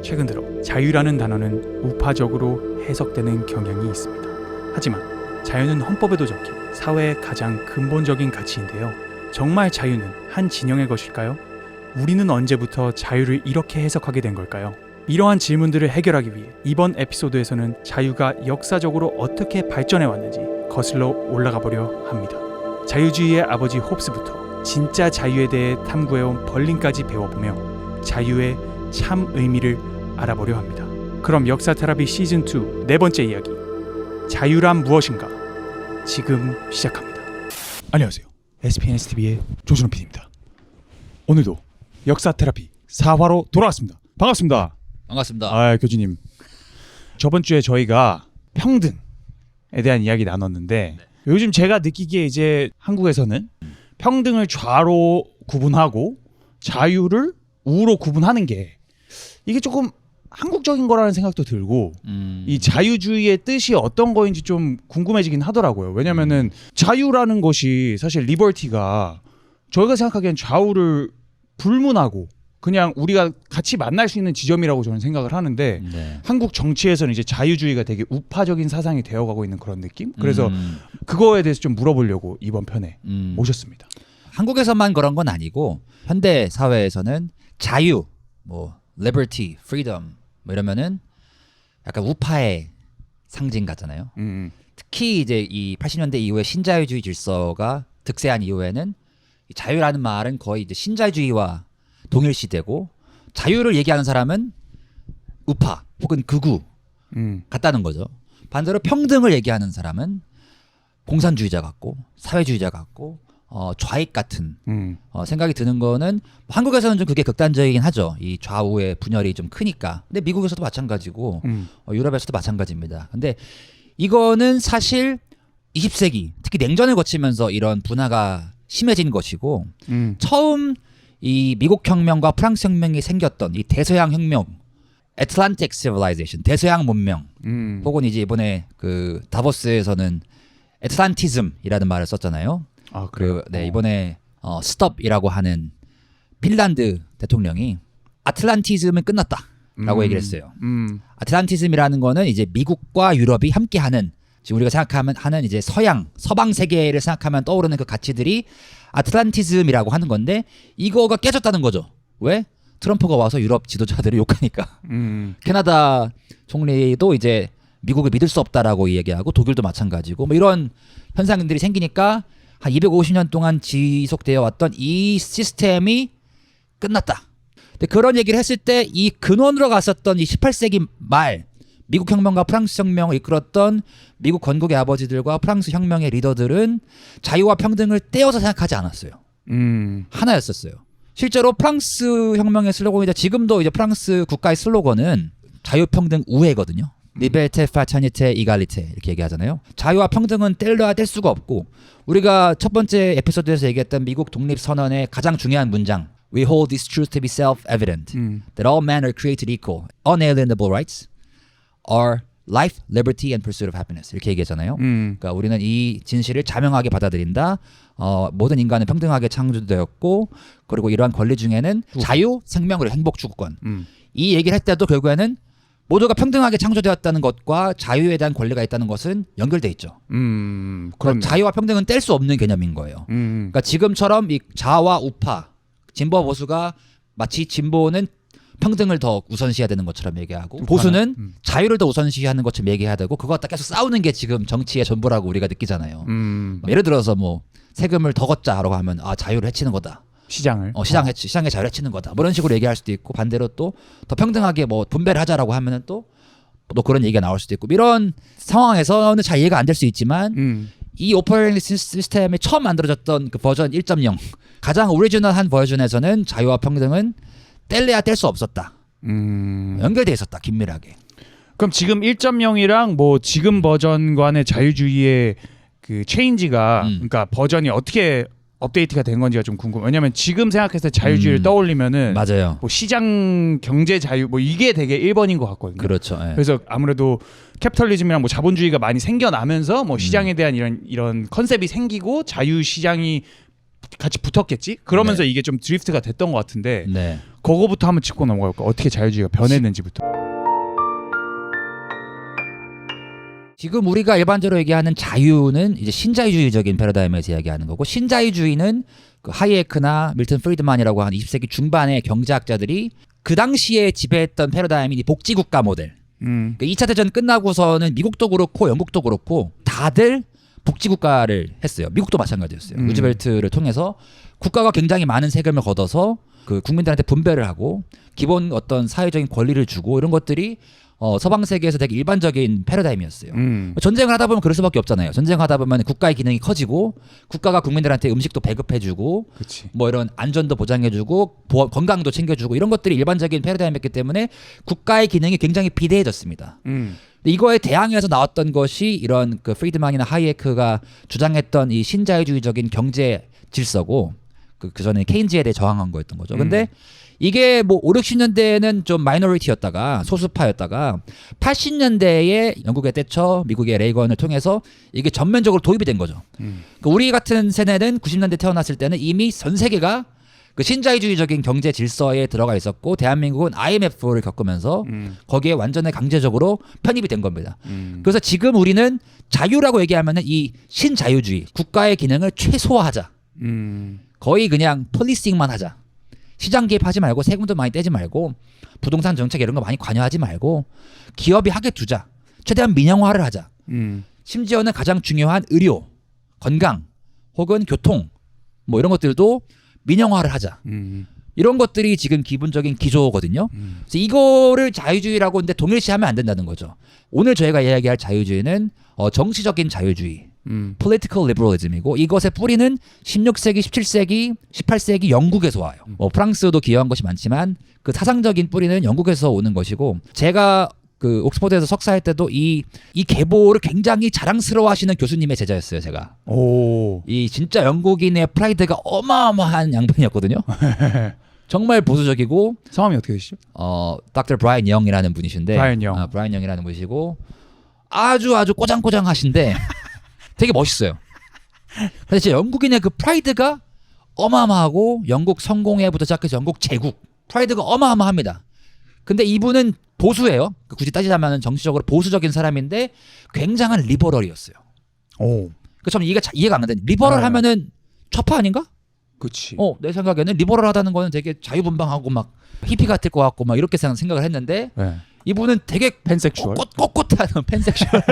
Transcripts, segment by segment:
최근 들어 자유라는 단어는 우파적으로 해석되는 경향이 있습니다. 하지만 자유는 헌법에도 적힌 사회의 가장 근본적인 가치인데요. 정말 자유는 한 진영의 것일까요? 우리는 언제부터 자유를 이렇게 해석하게 된 걸까요? 이러한 질문들을 해결하기 위해 이번 에피소드에서는 자유가 역사적으로 어떻게 발전해 왔는지 거슬러 올라가 보려 합니다. 자유주의의 아버지 홉스부터 진짜 자유에 대해 탐구해온 벌린까지 배워보며 자유의 참 의미를 알아보려 합니다. 그럼 역사 테라피 시즌2 네 번째 이야기, 자유란 무엇인가? 지금 시작합니다. 안녕하세요. SPNSTV의 조준호 PD입니다. 오늘도 역사 테라피 4화로 돌아왔습니다. 반갑습니다. 반갑습니다. 교주님. 저번 주에 저희가 평등에 대한 이야기 나눴는데 요즘 제가 느끼기에 이제 한국에서는 평등을 좌로 구분하고 자유를 우로 구분하는 게 이게 조금 한국적인 거라는 생각도 들고 이 자유주의의 뜻이 어떤 거인지 좀 궁금해지긴 하더라고요. 왜냐면은 자유라는 것이 사실 리버티가 저희가 생각하기엔 좌우를 불문하고 그냥 우리가 같이 만날 수 있는 지점이라고 저는 생각을 하는데 한국 정치에서는 이제 자유주의가 되게 우파적인 사상이 되어가고 있는 그런 느낌? 그래서 그거에 대해서 좀 물어보려고 이번 편에 모셨습니다. 한국에서만 그런 건 아니고 현대 사회에서는 자유, 뭐 liberty, freedom 뭐 이러면은 약간 우파의 상징 같잖아요. 특히 이제 이 80년대 이후에 신자유주의 질서가 득세한 이후에는 이 자유라는 말은 거의 이제 신자유주의와 동일시되고 자유를 얘기하는 사람은 우파 혹은 극우 같다는 거죠. 반대로 평등을 얘기하는 사람은 공산주의자 같고 사회주의자 같고 좌익 같은 생각이 드는 거는 한국에서는 좀 그게 극단적이긴 하죠. 이 좌우의 분열이 좀 크니까. 근데 미국에서도 마찬가지고 유럽에서도 마찬가지입니다. 근데 이거는 사실 20세기 특히 냉전을 거치면서 이런 분화가 심해진 것이고 처음 이 미국 혁명과 프랑스 혁명이 생겼던 이 대서양 혁명, Atlantic Civilization, 대서양 문명, 혹은 이제 이번에 그 다보스에서는 애틀란티즘이라는 말을 썼잖아요. 아, 그래요? 이번에 스톱이라고 하는 핀란드 대통령이 아틀란티즘은 끝났다라고 얘기를 했어요. 아틀란티즘이라는 거는 이제 미국과 유럽이 함께하는 지금 우리가 생각하는 이제 서방 세계를 생각하면 떠오르는 그 가치들이 아틀란티즘이라고 하는 건데 이거가 깨졌다는 거죠. 왜? 트럼프가 와서 유럽 지도자들을 욕하니까. 캐나다 총리도 이제 미국을 믿을 수 없다라고 얘기하고 독일도 마찬가지고 뭐 이런 현상들이 생기니까 한 250년 동안 지속되어 왔던 이 시스템이 끝났다. 근데 그런 얘기를 했을 때 이 근원으로 갔었던 이 18세기 말 미국 혁명과 프랑스 혁명을 이끌었던 미국 건국의 아버지들과 프랑스 혁명의 리더들은 자유와 평등을 떼어서 생각하지 않았어요. 하나였었어요. 실제로 프랑스 혁명의 슬로건이자 지금도 이제 프랑스 국가의 슬로건은 자유, 평등, 우애거든요. 리베르테, 파차니테, 이갈리테 이렇게 얘기하잖아요. 자유와 평등은 뗄래야 뗄 수가 없고 우리가 첫 번째 에피소드에서 얘기했던 미국 독립선언의 가장 중요한 문장 We hold this truth to be self-evident that all men are created equal, unalienable rights are life, liberty and pursuit of happiness 이렇게 얘기했잖아요. 그러니까 우리는 이 진실을 자명하게 받아들인다. 모든 인간은 평등하게 창조되었고 그리고 이러한 권리 중에는 자유, 생명, 그리고 행복, 주권 이 얘기를 할 때도 결국에는 모두가 평등하게 창조되었다는 것과 자유에 대한 권리가 있다는 것은 연결돼 있죠. 그러니까 자유와 평등은 뗄 수 없는 개념인 거예요. 그러니까 지금처럼 이 좌와 우파, 진보와 보수가 마치 진보는 평등을 더 우선시해야 되는 것처럼 얘기하고 보수는 자유를 더 우선시하는 것처럼 얘기해야 되고 그거 갖다 계속 싸우는 게 지금 정치의 전부라고 우리가 느끼잖아요. 예를 들어서 뭐 세금을 더 걷자라고 하면 자유를 해치는 거다. 시장의 자유를 해치는 거다. 뭐 이런 식으로 얘기할 수도 있고 반대로 또 더 평등하게 뭐 분배를 하자라고 하면은 또 그런 얘기가 나올 수도 있고 이런 상황에서는 잘 이해가 안 될 수 있지만 이 오퍼레이팅 시스템이 처음 만들어졌던 그 버전 1.0 가장 오리지널한 버전에서는 자유와 평등은 뗄래야 뗄 수 없었다. 연결돼 있었다. 긴밀하게. 그럼 지금 1.0이랑 뭐 지금 버전과의 자유주의의 그 체인지가 그러니까 버전이 어떻게 업데이트가 된 건지가 좀 궁금해요. 왜냐면 지금 생각했을 때 자유주의를 떠올리면은 맞아요. 뭐 시장 경제 자유 뭐 이게 되게 1번인 것 같거든요. 그렇죠. 예. 그래서 아무래도 캐피털리즘이랑 뭐 자본주의가 많이 생겨나면서 뭐 시장에 대한 이런 컨셉이 생기고 자유 시장이 같이 붙었겠지? 그러면서 이게 좀 드리프트가 됐던 것 같은데 네. 그거부터 한번 짚고 넘어갈까? 어떻게 자유주의가 변했는지부터. 지금 우리가 일반적으로 얘기하는 자유는 이제 신자유주의적인 패러다임에서 이야기하는 거고, 신자유주의는 그 하이에크나 밀턴 프리드만이라고 하는 20세기 중반의 경제학자들이 그 당시에 지배했던 패러다임이 복지국가 모델. 그러니까 2차 대전 끝나고서는 미국도 그렇고 영국도 그렇고 다들 복지국가를 했어요. 미국도 마찬가지였어요. 루즈벨트를 통해서 국가가 굉장히 많은 세금을 걷어서 그 국민들한테 분배를 하고 기본 어떤 사회적인 권리를 주고 이런 것들이 서방 세계에서 되게 일반적인 패러다임이었어요. 전쟁을 하다 보면 그럴 수밖에 없잖아요. 전쟁을 하다 보면 국가의 기능이 커지고 국가가 국민들한테 음식도 배급해주고 그치. 뭐 이런 안전도 보장해주고 건강도 챙겨주고 이런 것들이 일반적인 패러다임이었기 때문에 국가의 기능이 굉장히 비대해졌습니다. 근데 이거에 대항해서 나왔던 것이 이런 그 프리드만이나 하이에크가 주장했던 이 신자유주의적인 경제 질서고 그 전에 케인즈에 대해 저항한 거였던 거죠. 근데 이게 뭐 5, 60년대에는 좀 마이너리티였다가 소수파였다가 80년대에 영국의 대처, 미국의 레이건을 통해서 이게 전면적으로 도입이 된 거죠. 그러니까 우리 같은 세대는 90년대 태어났을 때는 이미 전 세계가 그 신자유주의적인 경제 질서에 들어가 있었고 대한민국은 IMF를 겪으면서 거기에 완전히 강제적으로 편입이 된 겁니다. 그래서 지금 우리는 자유라고 얘기하면은 이 신자유주의, 국가의 기능을 최소화하자. 거의 그냥 폴리싱만 하자. 시장 개입하지 말고 세금도 많이 떼지 말고 부동산 정책 이런 거 많이 관여하지 말고 기업이 하게 두자. 최대한 민영화를 하자. 심지어는 가장 중요한 의료, 건강 혹은 교통 뭐 이런 것들도 민영화를 하자. 이런 것들이 지금 기본적인 기조거든요. 그래서 이거를 자유주의라고 근데 동일시하면 안 된다는 거죠. 오늘 저희가 이야기할 자유주의는 정치적인 자유주의. political liberalism이고 이것의 뿌리는 16세기, 17세기, 18세기 영국에서 와요. 프랑스도 기여한 것이 많지만 그 사상적인 뿌리는 영국에서 오는 것이고 제가 그 옥스퍼드에서 석사할 때도 이 계보를 굉장히 자랑스러워하시는 교수님의 제자였어요. 제가. 이 진짜 영국인의 프라이드가 어마어마한 양반이었거든요. 정말 보수적이고 성함이 어떻게 되시죠? Dr. 브라이언 영이라는 분이신데 브라이언 영이라는 분이시고 아주 꼬장꼬장하신데 되게 멋있어요. 근데 진짜 영국인의 그 프라이드가 어마어마하고 영국 성공회부터 시작해서 영국 제국 프라이드가 어마어마합니다. 근데 이분은 보수예요. 굳이 따지자면 정치적으로 보수적인 사람인데 굉장한 리버럴이었어요. 그 저는 이해가 안 되는. 리버럴 하면은 좌파 아닌가? 그치. 내 생각에는 리버럴하다는 거는 되게 자유분방하고 막 히피 같을 것 같고 막 이렇게 생각을 했는데 네. 이분은 되게 팬섹슈얼? 꼿꼿한 팬섹슈얼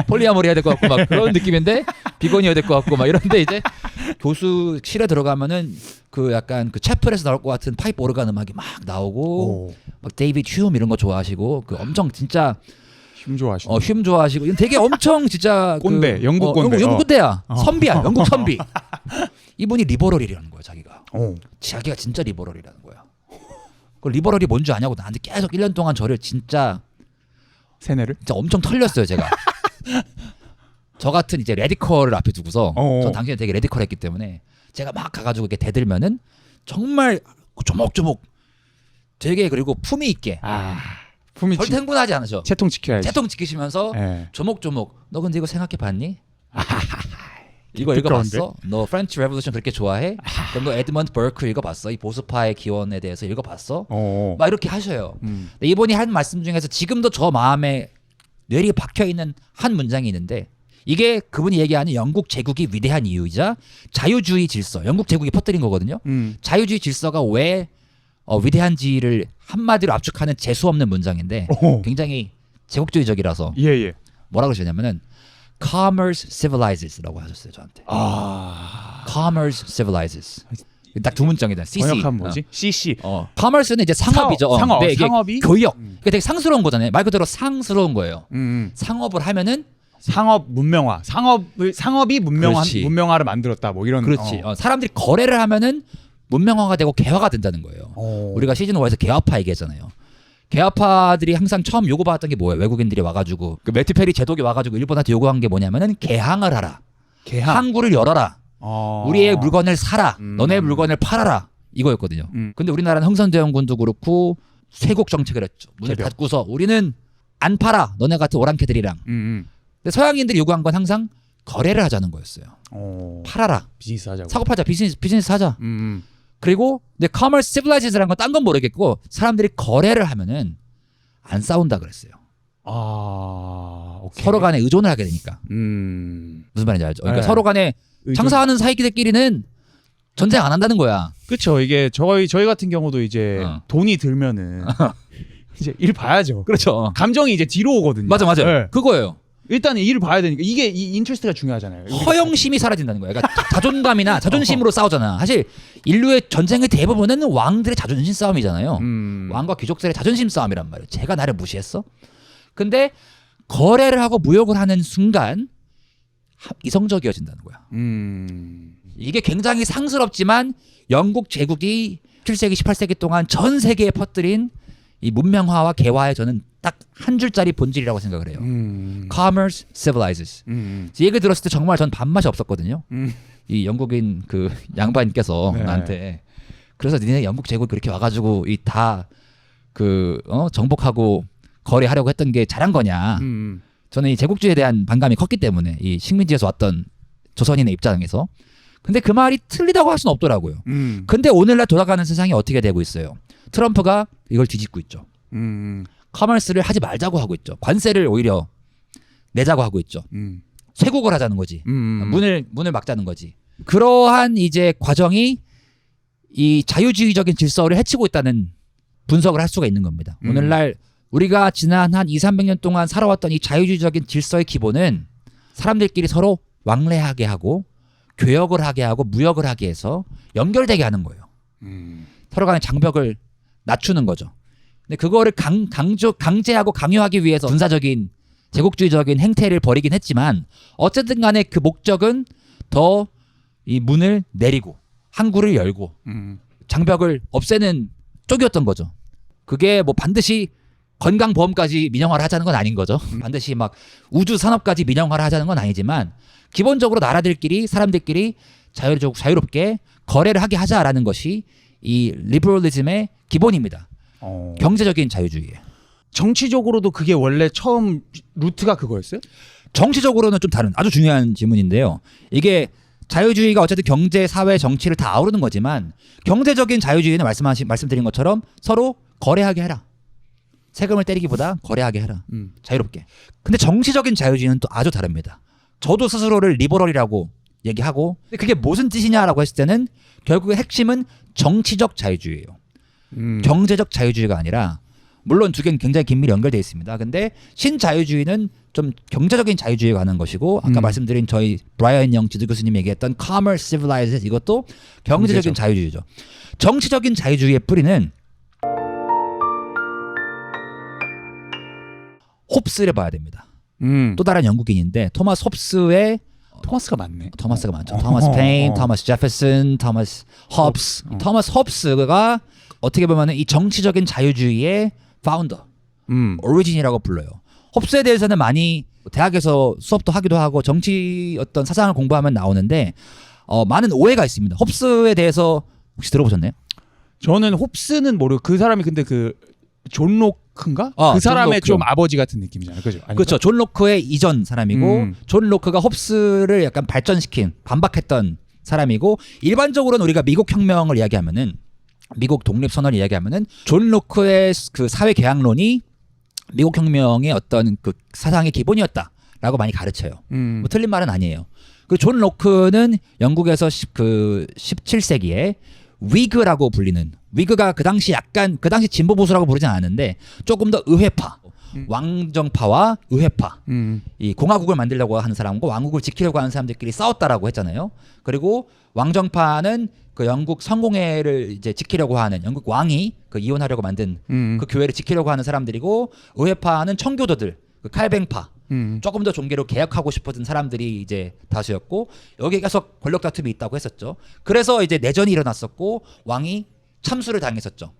폴리아모리 해야 될 것 같고 막 그런 느낌인데 비건이어야 될 것 같고 막 이런데 이제 교수실에 들어가면은 그 약간 그 채플에서 나올 것 같은 파이프 오르간 음악이 막 나오고 막 데이비드 휴움 이런 거 좋아하시고 그 엄청 진짜 흉 좋아하시고 흉 좋아하시고 이건 되게 엄청 진짜 꼰대 영국 꼰대 영국 꼰대야 선비야 영국 선비 이분이 리버럴이라는 거야 자기가 진짜 리버럴이라는 거야. 그 리버럴이 뭔지 아냐고 나한테 계속 1년 동안 저를 진짜 세뇌를? 진짜 엄청 털렸어요 제가. 저 같은 이제 레디컬을 앞에 두고서 저 당시에 되게 레디컬했기 때문에 제가 막 가가지고 이렇게 대들면은 정말 조목조목 되게 그리고 품위 있게 품위 절대 흥분하지 않으셔. 채통 지켜야지. 채통 지키시면서 조목조목 너 근데 이거 생각해봤니? 이거 부끄러운데? 읽어봤어? 너 프렌치 레볼루션 그렇게 좋아해? 그럼 너 에드먼드 버크 읽어봤어? 이 보수파의 기원에 대해서 읽어봤어? 막 이렇게 하셔요. 근데 이분이 한 말씀 중에서 지금도 저 마음에 뇌리에 박혀있는 한 문장이 있는데 이게 그분이 얘기하는 영국 제국이 위대한 이유이자 자유주의 질서, 영국 제국이 퍼뜨린 거거든요. 자유주의 질서가 왜 위대한지를 한마디로 압축하는 재수없는 문장인데 굉장히 제국주의적이라서 뭐라고 그러셨냐면은 Commerce civilizes라고 하셨어요 저한테. Commerce civilizes. 딱 두 문장이다. CC. 번역하면 뭐지? CC. Commerce는 이제 상업이죠. 상업. 네, 이게 상업이 교역. 그게 되게 상스러운 거잖아요. 말 그대로 상스러운 거예요. 상업을 하면은 상업 문명화. 상업이 그렇지. 문명화를 만들었다. 뭐 이런. 그렇지. 사람들이 거래를 하면은 문명화가 되고 개화가 된다는 거예요. 우리가 시즌 1에서 개화파 얘기했잖아요. 개화파들이 항상 처음 요구받았던 게 뭐예요? 외국인들이 와가지고 그 매튜 페리 제독이 와가지고 일본한테 요구한 게 뭐냐면은 개항을 하라. 항구를 열어라. 우리의 물건을 사라. 너네 물건을 팔아라. 이거였거든요. 근데 우리나라는 흥선대원군도 그렇고 쇄국 정책을 했죠. 문을 닫고서 우리는 안 팔아. 너네 같은 오랑캐들이랑. 근데 서양인들이 요구한 건 항상 거래를 하자는 거였어요. 팔아라. 비즈니스 하자고. 사고 팔자. 비즈니스 하자. 그리고 근데 commerce civilizes라는 건 딴 건 모르겠고 사람들이 거래를 하면은 안 싸운다 그랬어요. 오케이. 서로 간에 의존을 하게 되니까. 무슨 말인지 알죠? 그러니까 네. 서로 간에 장사하는 사이끼리는 전쟁 안 한다는 거야. 그렇죠. 이게 저희 같은 경우도 이제 돈이 들면은 이제 일 봐야죠. 그렇죠. 감정이 이제 뒤로 오거든요. 맞아. 네. 그거예요. 일단 일을 봐야 되니까 이게 이 인트레스트가 중요하잖아요. 허영심이 사라진다는 거예요. 그러니까 자존감이나 자존심으로 싸우잖아. 사실 인류의 전쟁의 대부분은 왕들의 자존심 싸움이잖아요. 왕과 귀족들의 자존심 싸움이란 말이에요. 제가 나를 무시했어? 근데 거래를 하고 무역을 하는 순간 이성적이어진다는 거야. 이게 굉장히 상스럽지만 영국 제국이 7세기, 18세기 동안 전 세계에 퍼뜨린 이 문명화와 개화에 저는 딱 한 줄짜리 본질이라고 생각을 해요. Commerce civilizes. 이 얘기 들었을 때 정말 전 밥맛이 없었거든요. 이 영국인 그 양반께서 네. 나한테 그래서 니네 영국 제국이 그렇게 와가지고 이 다 그 정복하고 거래하려고 했던 게 잘한 거냐. 저는 이 제국주의에 대한 반감이 컸기 때문에 이 식민지에서 왔던 조선인의 입장에서. 근데 그 말이 틀리다고 할 수는 없더라고요. 근데 오늘날 돌아가는 세상이 어떻게 되고 있어요? 트럼프가 이걸 뒤집고 있죠. 커머스를 하지 말자고 하고 있죠. 관세를 오히려 내자고 하고 있죠. 쇄국을 하자는 거지. 문을 막자는 거지. 그러한 이제 과정이 이 자유주의적인 질서를 해치고 있다는 분석을 할 수가 있는 겁니다. 오늘날 우리가 지난 한 200~300년 동안 살아왔던 이 자유주의적인 질서의 기본은 사람들끼리 서로 왕래하게 하고 교역을 하게 하고 무역을 하게 해서 연결되게 하는 거예요. 서로 간의 장벽을 낮추는 거죠. 근데 그거를 강제하고 강요하기 위해서 군사적인 제국주의적인 행태를 벌이긴 했지만 어쨌든 간에 그 목적은 더 이 문을 내리고 항구를 열고 장벽을 없애는 쪽이었던 거죠. 그게 뭐 반드시 건강보험까지 민영화를 하자는 건 아닌 거죠. 반드시 막 우주 산업까지 민영화를 하자는 건 아니지만 기본적으로 나라들끼리 사람들끼리 자유롭게 거래를 하게 하자라는 것이 이 리버럴리즘의 기본입니다. 경제적인 자유주의예요. 정치적으로도 그게 원래 처음 루트가 그거였어요? 정치적으로는 좀 다른 아주 중요한 질문인데요. 이게 자유주의가 어쨌든 경제, 사회, 정치를 다 아우르는 거지만 경제적인 자유주의는 말씀드린 것처럼 서로 거래하게 해라. 세금을 때리기보다 거래하게 해라. 자유롭게. 근데 정치적인 자유주의는 또 아주 다릅니다. 저도 스스로를 리버럴이라고 얘기하고 근데 그게 무슨 뜻이냐라고 했을 때는 결국에 핵심은 정치적 자유주의예요. 경제적 자유주의가 아니라 물론 두 개는 굉장히 긴밀히 연결되어 있습니다. 근데 신자유주의는 좀 경제적인 자유주의에 관한 것이고 아까 말씀드린 저희 브라이언 영 지도 교수님이 얘기했던 Commerce Civilized 이것도 경제적인 자유주의죠. 정치적인 자유주의의 뿌리는 홉스를 봐야 됩니다. 또 다른 영국인인데 토마스 홉스의 토마스가 많네. 토마스가 많죠. 토마스 페인, 토마스 제퍼슨, 토마스 홉스. 토마스 홉스가 어떻게 보면 이 정치적인 자유주의의 파운더, 오리진이라고 불러요. 홉스에 대해서는 많이 대학에서 수업도 하기도 하고 정치 어떤 사상을 공부하면 나오는데 많은 오해가 있습니다. 홉스에 대해서 혹시 들어보셨나요? 저는 홉스는 모르고 그 사람이 근데 그 존 로크인가? 그 사람의 로크. 좀 아버지 같은 느낌이잖아요. 그죠? 아닌가? 그렇죠. 존 로크의 이전 사람이고 존 로크가 홉스를 약간 발전시킨 반박했던 사람이고 일반적으로는 우리가 미국 혁명을 이야기하면은 미국 독립선언을 이야기하면은 존 로크의 그 사회 개혁론이 미국 혁명의 어떤 그 사상의 기본이었다라고 많이 가르쳐요. 뭐 틀린 말은 아니에요. 그 존 로크는 영국에서 그 17세기에 위그라고 불리는 위그가 그 당시 약간 그 당시 진보 보수라고 부르진 않았는데 조금 더 의회파 왕정파와 의회파 이 공화국을 만들려고 하는 사람과 왕국을 지키려고 하는 사람들끼리 싸웠다라고 했잖아요. 그리고 왕정파는 그 영국 성공회를 이제 지키려고 하는 영국 왕이 그 이혼하려고 만든 그 교회를 지키려고 하는 사람들이고 의회파는 청교도들 그 칼뱅파 조금 더 종교를 개혁하고 싶었던 사람들이 이제 다수였고 여기에 계속 권력 다툼이 있다고 했었죠. 그래서 이제 내전이 일어났었고 왕이 참수를 당했었죠.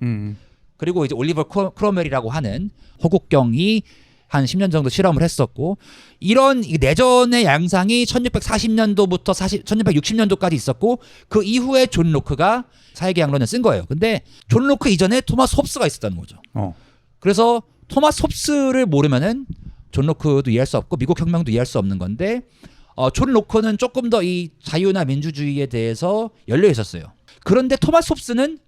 그리고 이제 올리버 크로멜이라고 하는 호국경이 한 10년 정도 실험을 했었고 이런 내전의 양상이 1640년도부터 1660년도까지 있었고 그 이후에 존 로크가 사회개혁론을 쓴 거예요. 근데 존 로크 이전에 토마스 홉스가 있었다는 거죠. 그래서 토마스 홉스를 모르면은 존 로크도 이해할 수 없고 미국 혁명도 이해할 수 없는 건데 존 로커는 조금 더 이 자유나 민주주의에 대해서 열려 있었어요. 그런데 토마스 홉스는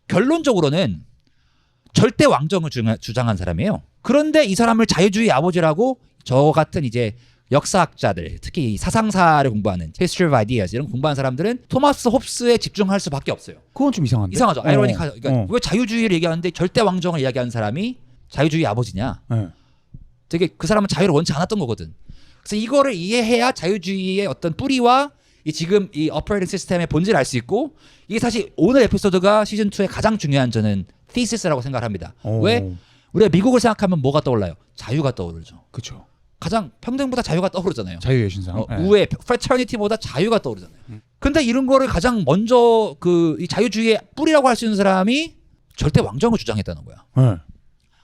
결론적으로는 절대 왕정을 주장한 사람이에요. 그런데 이 사람을 자유주의 아버지라고 저 같은 이제 역사학자들, 특히 이 사상사를 공부하는 History of Ideas 이런 공부하는 사람들은 토마스 홉스에 집중할 수밖에 없어요. 그건 좀 이상한데. 이상하죠. 아이러니하죠. 그러니까 왜 자유주의를 얘기하는데 절대 왕정을 이야기하는 사람이 자유주의 아버지냐? 네. 되게 그 사람은 자유를 원치 않았던 거거든. 그래서 이거를 이해해야 자유주의의 어떤 뿌리와 이 지금 이 오퍼레이팅 시스템의 본질을 알 수 있고, 이게 사실 오늘 에피소드가 시즌 2의 가장 중요한 저는 thesis,라고 생각합니다. 왜? 우리가 미국을 생각하면 뭐가 떠올라요? 자유가 떠오르죠. 그렇죠. 가장 평등보다 자유가 떠오르잖아요. 자유의 신상. 우애, fraternity보다 자유가 떠오르잖아요. 근데 이런 거를 가장 먼저 그 이 자유주의의 뿌리라고 할 수 있는 사람이 절대 왕정을 주장했다는 거야. 네.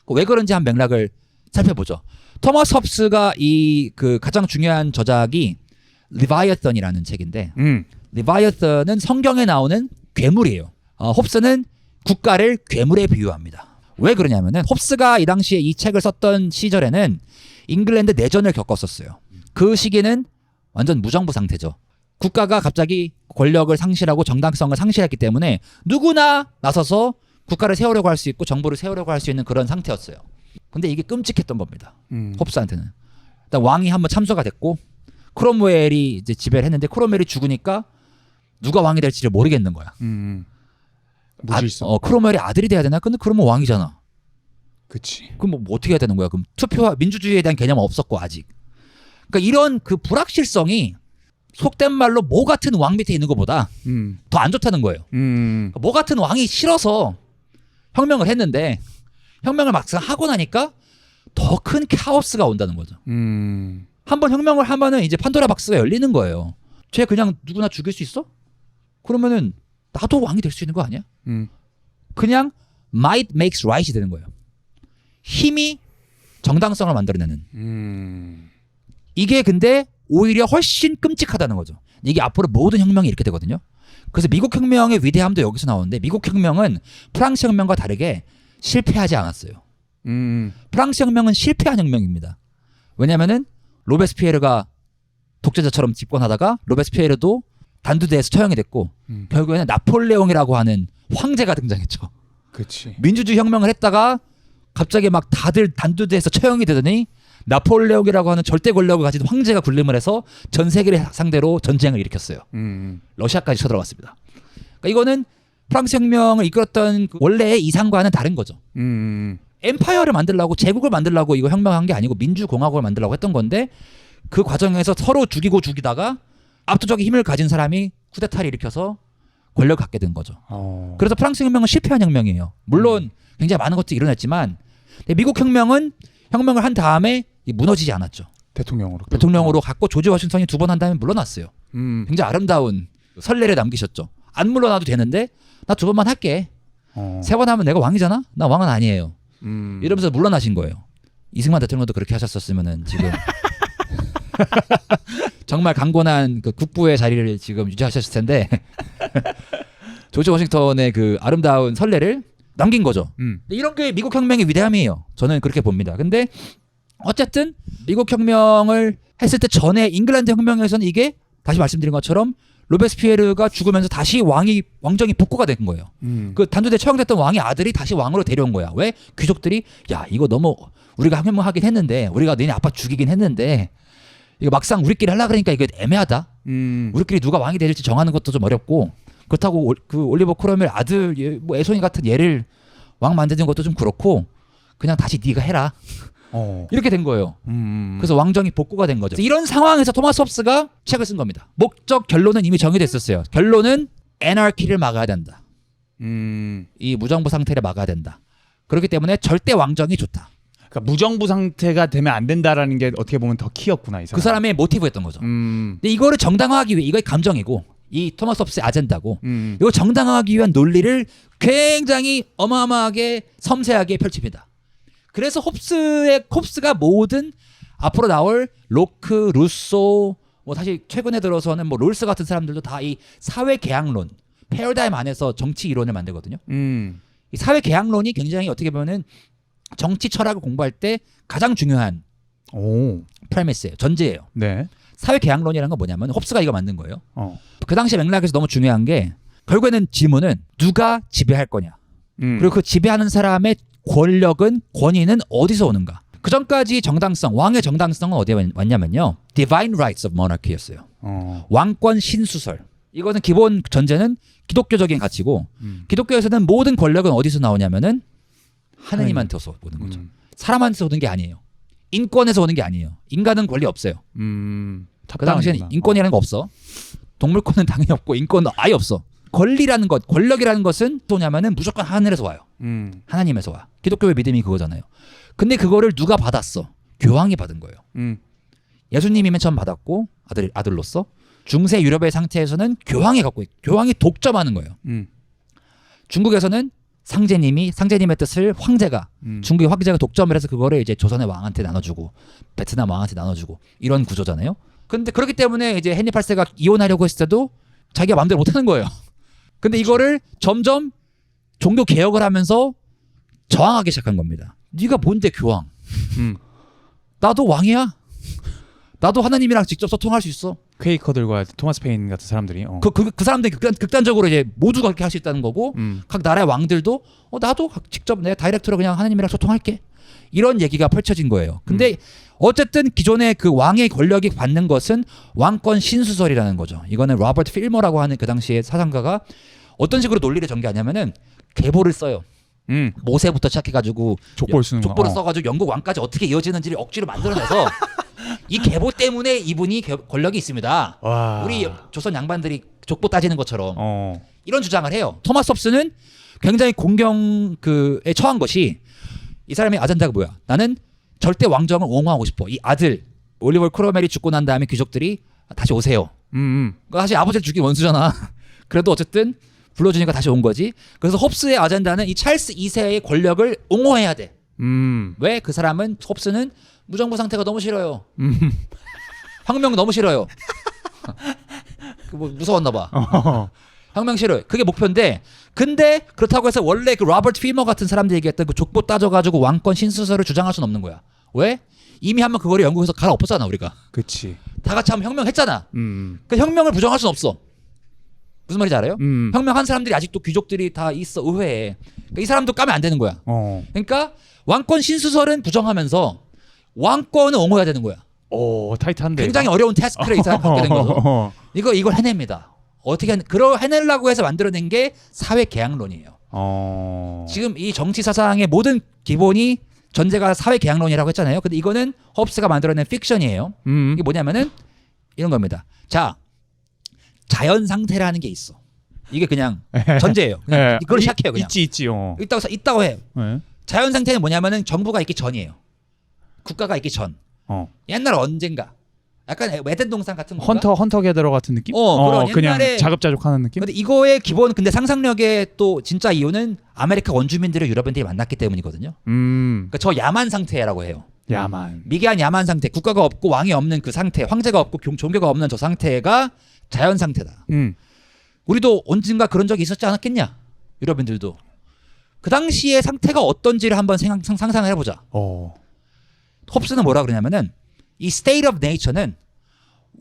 왜 그런지 한 맥락을 살펴보죠. 토마스 홉스가 이 그 가장 중요한 저작이 리바이어선이라는 책인데, 리바이어선은 성경에 나오는 괴물이에요. 홉스는 국가를 괴물에 비유합니다. 왜 그러냐면은 홉스가 이 당시에 이 책을 썼던 시절에는 잉글랜드 내전을 겪었었어요. 그 시기는 완전 무정부 상태죠. 국가가 갑자기 권력을 상실하고 정당성을 상실했기 때문에 누구나 나서서 국가를 세우려고 할 수 있고 정부를 세우려고 할 수 있는 그런 상태였어요. 근데 이게 끔찍했던 겁니다. 홉스한테는. 일단 왕이 한번 참수가 됐고 크롬웰이 이제 지배를 했는데 크롬웰이 죽으니까 누가 왕이 될지를 모르겠는 거야. 무질서. 크롬웰이 아들이 돼야 되나? 근데 그러면 왕이잖아. 그치. 그럼 뭐 어떻게 해야 되는 거야? 그럼 투표와 민주주의에 대한 개념은 없었고 아직. 그러니까 이런 그 불확실성이 속된 말로 모 같은 왕 밑에 있는 것보다 더 안 좋다는 거예요. 그러니까 모 같은 왕이 싫어서 혁명을 했는데 혁명을 막상 하고 나니까 더 큰 카오스가 온다는 거죠. 한번 혁명을 하면은 이제 판도라 박스가 열리는 거예요. 쟤 그냥 누구나 죽일 수 있어? 그러면은 나도 왕이 될 수 있는 거 아니야? 그냥 might makes right이 되는 거예요. 힘이 정당성을 만들어내는. 이게 근데 오히려 훨씬 끔찍하다는 거죠. 이게 앞으로 모든 혁명이 이렇게 되거든요. 그래서 미국 혁명의 위대함도 여기서 나오는데, 미국 혁명은 프랑스 혁명과 다르게 실패하지 않았어요. 프랑스 혁명은 실패한 혁명입니다. 왜냐면은 로베스피에르가 독재자처럼 집권하다가 로베스피에르도 단두대에서 처형이 됐고 결국에는 나폴레옹이라고 하는 황제가 등장했죠. 그치. 민주주의 혁명을 했다가 갑자기 막 다들 단두대에서 처형이 되더니 나폴레옹이라고 하는 절대 권력을 가진 황제가 군림을 해서 전 세계를 상대로 전쟁을 일으켰어요. 러시아까지 쳐들어갔습니다. 그러니까 이거는 프랑스 혁명을 이끌었던 원래의 이상과는 다른 거죠. 엠파이어를 만들려고, 제국을 만들려고 이거 혁명한 게 아니고 민주공화국을 만들려고 했던 건데, 그 과정에서 서로 죽이다가 압도적인 힘을 가진 사람이 쿠데타를 일으켜서 권력을 갖게 된 거죠. 그래서 프랑스 혁명은 실패한 혁명이에요. 물론 굉장히 많은 것들이 일어났지만 미국 혁명은 혁명을 한 다음에 무너지지 않았죠. 대통령으로 갔고 조지 워싱턴이 2번 한 다음에 물러났어요. 굉장히 아름다운 선례를 남기셨죠. 안 물러나도 되는데 나 2번만 할게. 3번 하면 내가 왕이잖아? 나 왕은 아니에요. 이러면서 물러나신 거예요. 이승만 대통령도 그렇게 하셨었으면은 지금 정말 강건한 그 국부의 자리를 지금 유지하셨을 텐데 조지 워싱턴의 그 아름다운 선례를 남긴 거죠. 이런 게 미국 혁명의 위대함이에요. 저는 그렇게 봅니다. 근데 어쨌든 미국 혁명을 했을 때 전에 잉글랜드 혁명에서는 이게 다시 말씀드린 것처럼 로베스피에르가 죽으면서 다시 왕정이 복구가 된 거예요. 그 단두대 처형됐던 왕의 아들이 다시 왕으로 데려온 거야. 왜? 귀족들이 야 이거 너무 우리가 혁명하긴 했는데, 우리가 너네 아빠 죽이긴 했는데 이거 막상 우리끼리 하려고 그러니까 이게 애매하다. 우리끼리 누가 왕이 될지 정하는 것도 좀 어렵고, 그렇다고 그 올리버 크롬웰 아들 뭐 애송이 같은 얘를 왕 만드는 것도 좀 그렇고 그냥 다시 네가 해라. 이렇게 된 거예요. 그래서 왕정이 복구가 된 거죠. 이런 상황에서 토마스 홉스가 책을 쓴 겁니다. 목적 결론은 이미 정해졌었어요. 결론은 애나키를 막아야 된다. 이 무정부 상태를 막아야 된다. 그렇기 때문에 절대 왕정이 좋다. 그러니까 무정부 상태가 되면 안 된다라는 게 어떻게 보면 더 키였구나, 이 사람. 그 사람의 모티브였던 거죠. 근데 이거를 정당화하기 위해, 이거의 감정이고 이 토마스 홉스의 아젠다고, 이걸 정당화하기 위한 논리를 굉장히 어마어마하게 섬세하게 펼칩니다. 그래서 홉스가 모든 앞으로 나올 로크, 루소, 뭐 사실 최근에 들어서는 뭐 롤스 같은 사람들도 다 이 사회 계약론, 패러다임 안에서 정치 이론을 만들거든요. 이 사회 계약론이 굉장히 어떻게 보면은 정치 철학을 공부할 때 가장 중요한 프레미스예요. 전제예요. 네. 사회계약론이라는 건 뭐냐면 홉스가 이거 만든 거예요. 어. 그 당시 맥락에서 너무 중요한 게 결국에는 질문은 누가 지배할 거냐. 그리고 그 지배하는 사람의 권위는 어디서 오는가. 그 전까지 정당성, 왕의 정당성은 어디에 왔냐면요. Divine Rights of Monarchy였어요. 왕권 신수설. 이것은 기본 전제는 기독교적인 가치고 기독교에서는 모든 권력은 어디서 나오냐면은 하느님한테서 오는 거죠. 사람한테서 오는 게 아니에요. 인권에서 오는 게 아니에요. 인간은 권리 없어요. 그 당시에는 인권이라는 거 없어. 동물권은 당연히 없고 인권은 아예 없어. 권리라는 것, 권력이라는 것은 뭐냐면은 무조건 하늘에서 와요. 하나님에서 와. 기독교의 믿음이 그거잖아요. 근데 그거를 누가 받았어? 교황이 받은 거예요. 예수님이 맨 처음 받았고 아들로서 중세 유럽의 상태에서는 교황이 교황이 독점하는 거예요. 중국에서는 상제님의 뜻을 황제가 중국의 황제가 독점을 해서 그거를 이제 조선의 왕한테 나눠주고 베트남 왕한테 나눠주고 이런 구조잖아요. 근데 그렇기 때문에 이제 헨리 8세가 이혼하려고 했을 때도 자기가 마음대로 못하는 거예요. 근데 이거를 점점 종교 개혁을 하면서 저항하기 시작한 겁니다. 네가 뭔데 교황? 나도 왕이야. 나도 하나님이랑 직접 소통할 수 있어. 퀘이커들과 토마스 페인 같은 사람들이 그 사람들이 극단적으로 이제 모두가 그렇게 할 수 있다는 거고 각 나라의 왕들도 나도 직접 내가 다이렉트로 그냥 하나님이랑 소통할게. 이런 얘기가 펼쳐진 거예요. 근데 어쨌든 기존의 그 왕의 권력이 받는 것은 왕권 신수설이라는 거죠. 이거는 로버트 필머라고 하는 그 당시의 사상가가 어떤 식으로 논리를 전개하냐면은 계보를 써요. 모세부터 시작해가지고 족보를 써가지고 영국 왕까지 어떻게 이어지는지를 억지로 만들어내서 이 계보 때문에 이분이 권력이 있습니다. 와. 우리 조선 양반들이 족보 따지는 것처럼 이런 주장을 해요. 토마스 홉스는 굉장히 공경에 처한 것이 이 사람의 아젠다가 뭐야? 나는 절대 왕정을 옹호하고 싶어. 이 아들 올리버 크로멜이 죽고 난 다음에 귀족들이 다시 오세요. 그러니까 사실 아버지를 죽인 원수잖아. 그래도 어쨌든 불러주니까 다시 온 거지. 그래서 홉스의 아젠다는 이 찰스 2세의 권력을 옹호해야 돼. 왜? 그 사람은 홉스는 무정부 상태가 너무 싫어요. 혁명 너무 싫어요. 뭐 무서웠나 봐. 혁명 싫어요. 그게 목표인데 근데 그렇다고 해서 원래 그 로버트 필머 같은 사람들이 얘기했던 그 족보 따져가지고 왕권 신수설을 주장할 수는 없는 거야. 왜? 이미 한번 그거를 영국에서 갈아엎었잖아 우리가. 그치. 다 같이 한번 혁명했잖아. 그 혁명을 부정할 수는 없어. 무슨 말인지 알아요? 혁명한 사람들이 아직도 귀족들이 다 있어 의회에. 그러니까 이 사람도 까면 안 되는 거야. 그러니까 왕권 신수설은 부정하면서 왕권을 옹호해야 되는 거야. 오 타이트한데. 굉장히 어려운 태스크를 이 사람 갖게 된 거죠. 이걸 해냅니다. 어떻게 해내려고 해서 만들어낸 게 사회계약론이에요. 지금 이 정치 사상의 모든 기본이 전제가 사회계약론이라고 했잖아요. 근데 이거는 홉스가 만들어낸 픽션이에요. 이게 뭐냐면은 이런 겁니다. 자, 자연 상태라는 게 있어. 이게 그냥 전제예요. 그냥 그걸 시작해요. 그냥. 있지. 있다고 해요. 자연 상태는 뭐냐면은 정부가 있기 전이에요. 국가가 있기 전. 옛날 언젠가. 약간 에덴 동산 같은 건가? 헌터 게더러 같은 느낌? 그런 그냥 옛날에 자급자족하는 느낌? 근데 이거의 기본 근데 상상력의 또 진짜 이유는 아메리카 원주민들의 유럽인들이 만났기 때문이거든요. 그러니까 저 야만 상태라고 해요. 야만. 미개한 야만 상태, 국가가 없고 왕이 없는 그 상태, 황제가 없고 종교가 없는 저 상태가 자연 상태다. 우리도 언젠가 그런 적이 있었지 않았겠냐? 유럽인들도. 그 당시의 상태가 어떤지를 한번 상상을 해보자. 홉스는 뭐라 그러냐면은 이 state of nature는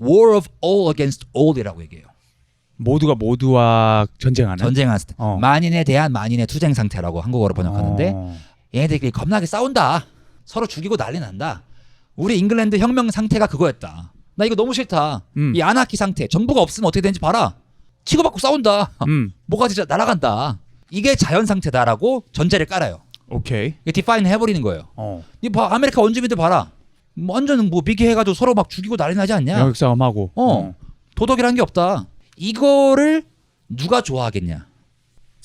war of all against all이라고 얘기해요. 모두가 모두와 전쟁하는 상태. 만인에 대한 만인의 투쟁 상태라고 한국어로 번역하는데 얘네들끼리 겁나게 싸운다. 서로 죽이고 난리 난다. 우리 잉글랜드 혁명 상태가 그거였다. 나 이거 너무 싫다. 이 아나키 상태. 정부가 없으면 어떻게 되는지 봐라. 치고받고 싸운다. 뭐가 진짜 날아간다. 이게 자연 상태다라고 전제를 깔아요. 오케이. 이게 디파인 해버리는 거예요. 이 아메리카 원주민들 봐라. 완전 뭐 비교해가지고 서로 막 죽이고 난리 나지 않냐? 역싸움하고. 도덕이라는 게 없다. 이거를 누가 좋아하겠냐?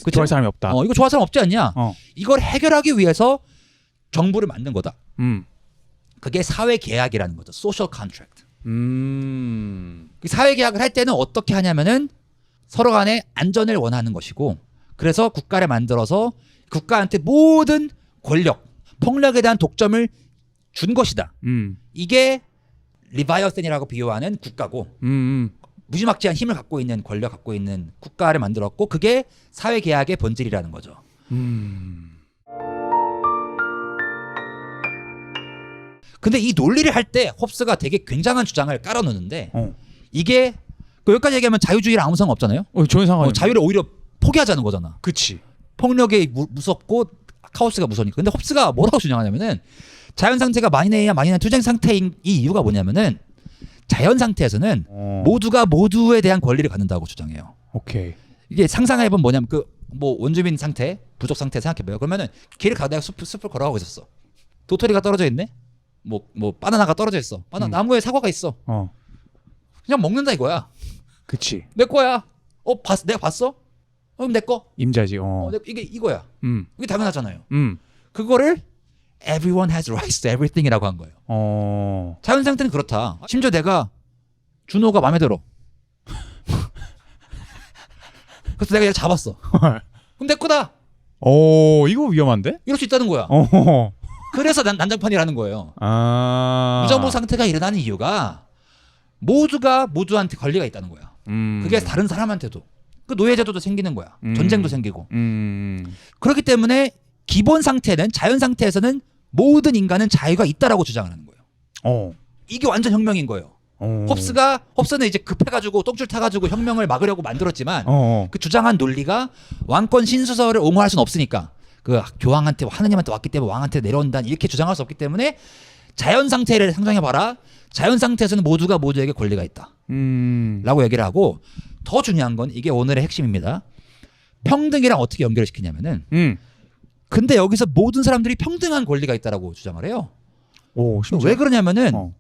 그쵸? 좋아할 사람이 없다. 이거 좋아할 사람 없지 않냐? 이걸 해결하기 위해서 정부를 만든 거다. 그게 사회 계약이라는 거죠. 소셜 컨트랙트. 사회 계약을 할 때는 어떻게 하냐면은 서로 간에 안전을 원하는 것이고, 그래서 국가를 만들어서 국가한테 모든 권력, 폭력에 대한 독점을 준 것이다. 이게 리바이어센이라고 비유하는 국가고 무지막지한 힘을 갖고 있는 권력 갖고 있는 국가를 만들었고 그게 사회계약의 본질이라는 거죠. 근데 이 논리를 할 때 홉스가 되게 굉장한 주장을 깔아놓는데 어. 이게 여기까지 얘기하면 자유주의랑 아무 상관 없잖아요. 전혀 상관이. 자유를 오히려 포기하자는 거잖아. 그치. 폭력이 무섭고 카오스가 무서우니까. 근데 홉스가 뭐라고 주장하냐면은 자연 상태가 만인에 의한 만인의 투쟁 상태인 이 이유가 뭐냐면은 자연 상태에서는 모두가 모두에 대한 권리를 갖는다고 주장해요. 오케이. 이게 상상해보면 뭐냐면 그 뭐 원주민 상태, 부족 상태 생각해봐요. 그러면은 길을 가다가 숲을 걸어가고 있었어. 도토리가 떨어져 있네. 뭐 바나나가 떨어져 있어. 나무에 사과가 있어. 그냥 먹는다 이거야. 그치. 내 거야. 내가 봤어? 그럼 내 거. 임자지. 이게 이거야. 음. 이게 당연하잖아요. 그거를 everyone has rights to everything이라고 한 거예요. 자연 상태는 그렇다. 심지어 내가 준호가 마음에 들어. 그래서 내가 얘를 잡았어. 그럼 내 거다. 이거 위험한데? 이럴 수 있다는 거야. 그래서 난장판이라는 거예요. 무정부 상태가 일어나는 이유가 모두가 모두한테 권리가 있다는 거야. 그게 다른 사람한테도. 그 노예제도도 생기는 거야. 전쟁도 생기고. 그렇기 때문에 기본 상태는 자연 상태에서는 모든 인간은 자유가 있다라고 주장을 하는 거예요. 이게 완전 혁명인 거예요. 홉스는 이제 급해가지고 똥줄 타가지고 혁명을 막으려고 만들었지만 그 주장한 논리가 왕권 신수설을 옹호할 수는 없으니까 그 교황한테 하느님한테 왔기 때문에 왕한테 내려온다 이렇게 주장할 수 없기 때문에 자연 상태를 상상해봐라. 자연 상태에서는 모두가 모두에게 권리가 있다. 라고 얘기를 하고 더 중요한 건 이게 오늘의 핵심입니다. 평등이랑 어떻게 연결을 시키냐면은 근데 여기서 모든 사람들이 평등한 권리가 있다라고 주장을 해요. 왜 그러냐면은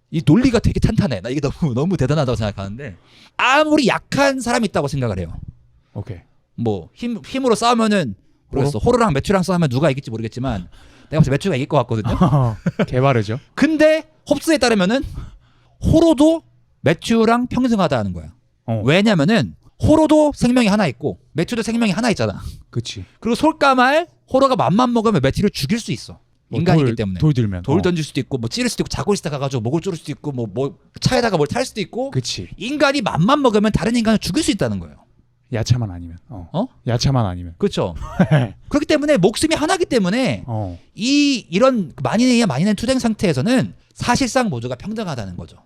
이 논리가 되게 탄탄해. 나 이게 너무 대단하다고 생각하는데 아무리 약한 사람이 있다고 생각을 해요. 오케이. 뭐 힘으로 싸우면은 모르겠어. 호로랑 매튜랑 싸우면 누가 이길지 모르겠지만 내가 봤을 때 매튜가 이길 것 같거든요. 개바르죠. 근데 홉스에 따르면은 호로도 매튜랑 평등하다는 거야. 왜냐면은 호로도 생명이 하나 있고 매튜도 생명이 하나 있잖아. 그치. 그리고 솔까말 호로가 맘만 먹으면 매튜를 죽일 수 있어. 인간이기 때문에 돌 들면 돌 던질 수도 있고 뭐 찌를 수도 있고 자고 있다가 가지고 목을 조를 수도 있고 뭐 차에다가 뭘 탈 수도 있고. 그치. 인간이 맘만 먹으면 다른 인간을 죽일 수 있다는 거예요. 야차만 아니면. 야차만 아니면. 그렇죠. 그렇기 때문에 목숨이 하나기 때문에 이런 만인에 의한 만인의 투쟁 상태에서는 사실상 모두가 평등하다는 거죠.